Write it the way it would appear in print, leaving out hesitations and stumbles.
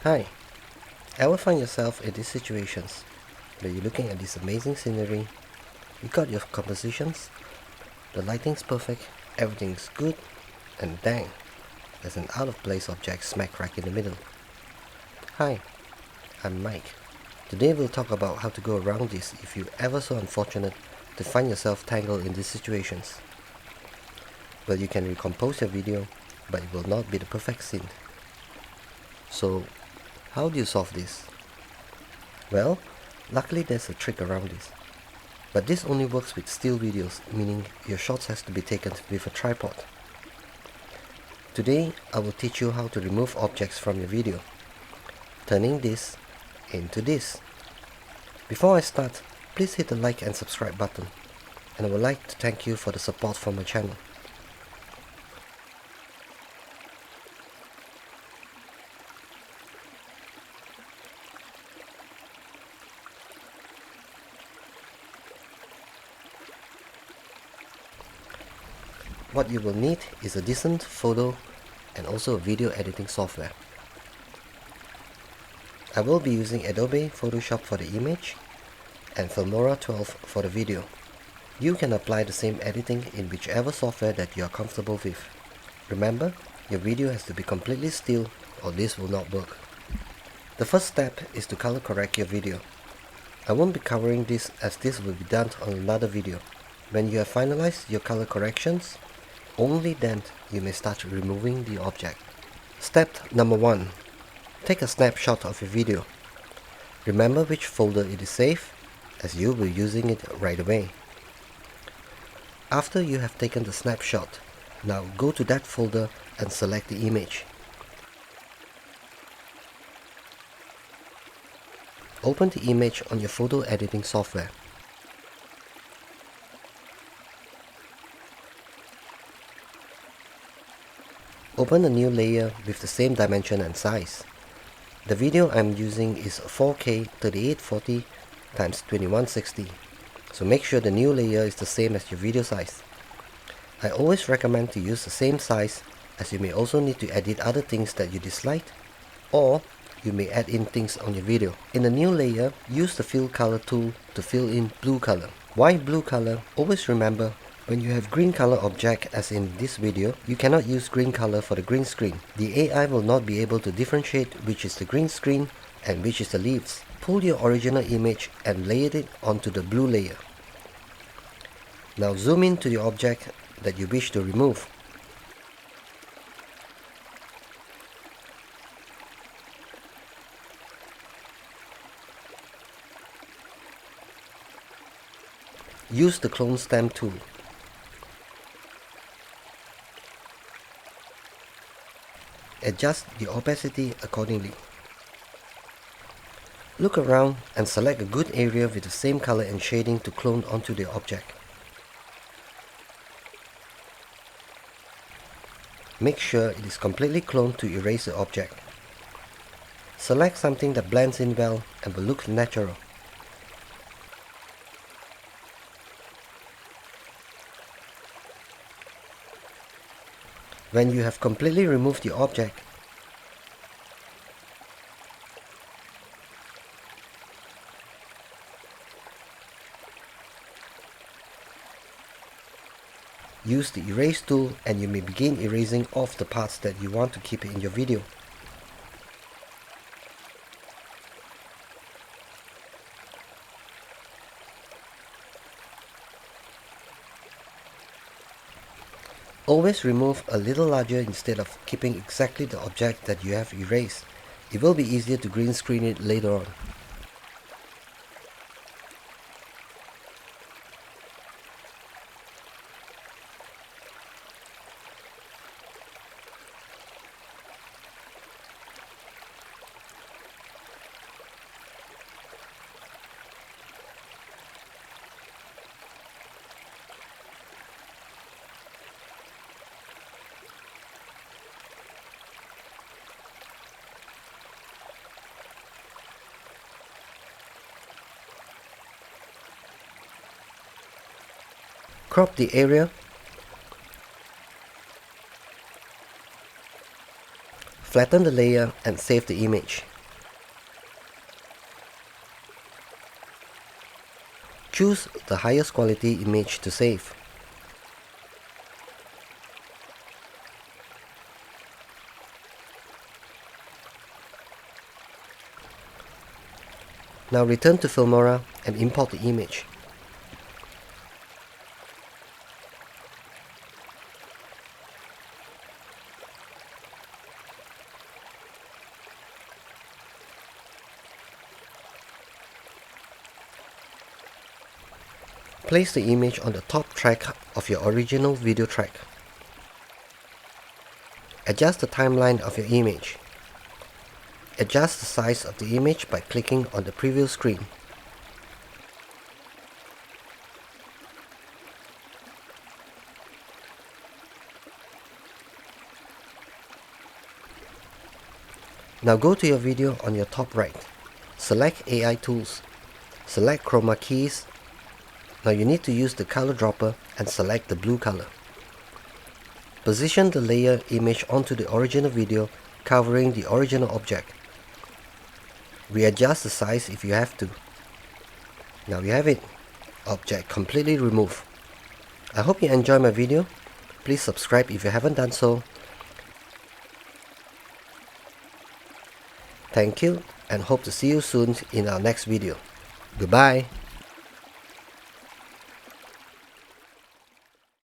Hi, ever find yourself in these situations where you're looking at this amazing scenery, you got your compositions, the lighting's perfect, everything's good, and dang, there's an out of place object smack right in the middle. Hi, I'm Mike. Today we'll talk about how to go around this if you're ever so unfortunate to find yourself tangled in these situations. Well, you can recompose your video, but it will not be the perfect scene. So, how do you solve this? Well, luckily there's a trick around this. But this only works with still videos, meaning your shots has to be taken with a tripod. Today, I will teach you how to remove objects from your video, turning this into this. Before I start, please hit the like and subscribe button, and I would like to thank you for the support for my channel. What you will need is a decent photo and also a video editing software. I will be using Adobe Photoshop for the image and Filmora 12 for the video. You can apply the same editing in whichever software that you are comfortable with. Remember, your video has to be completely still or this will not work. The first step is to color correct your video. I won't be covering this as this will be done on another video. When you have finalized your color corrections, only then you may start removing the object. Step number 1. Take a snapshot of your video. Remember which folder it is saved, as you will be using it right away. After you have taken the snapshot, now go to that folder and select the image. Open the image on your photo editing software. Open a new layer with the same dimension and size. The video I'm using is 4K 3840 x 2160, so make sure the new layer is the same as your video size. I always recommend to use the same size, as you may also need to edit other things that you dislike, or you may add in things on your video. In the new layer, use the fill color tool to fill in blue color. Why blue color? Always remember, when you have green color object as in this video, you cannot use green color for the green screen. The AI will not be able to differentiate which is the green screen and which is the leaves. Pull your original image and lay it onto the blue layer. Now zoom in to the object that you wish to remove. Use the clone stamp tool. Adjust the opacity accordingly. Look around and select a good area with the same color and shading to clone onto the object. Make sure it is completely cloned to erase the object. Select something that blends in well and will look natural. When you have completely removed the object, use the erase tool and you may begin erasing off the parts that you want to keep in your video. Always remove a little larger instead of keeping exactly the object that you have erased. It will be easier to green screen it later on. Crop the area. Flatten the layer and save the image. Choose the highest quality image to save. Now return to Filmora and import the image. Place the image on the top track of your original video track. Adjust the timeline of your image. Adjust the size of the image by clicking on the preview screen. Now go to your video on your top right. Select AI Tools. Select Chroma keys. Now you need to use the color dropper and select the blue color. Position the layer image onto the original video, covering the original object. Readjust the size if you have to. Now you have it. Object completely removed. I hope you enjoyed my video. Please subscribe if you haven't done so. Thank you and hope to see you soon in our next video. Goodbye.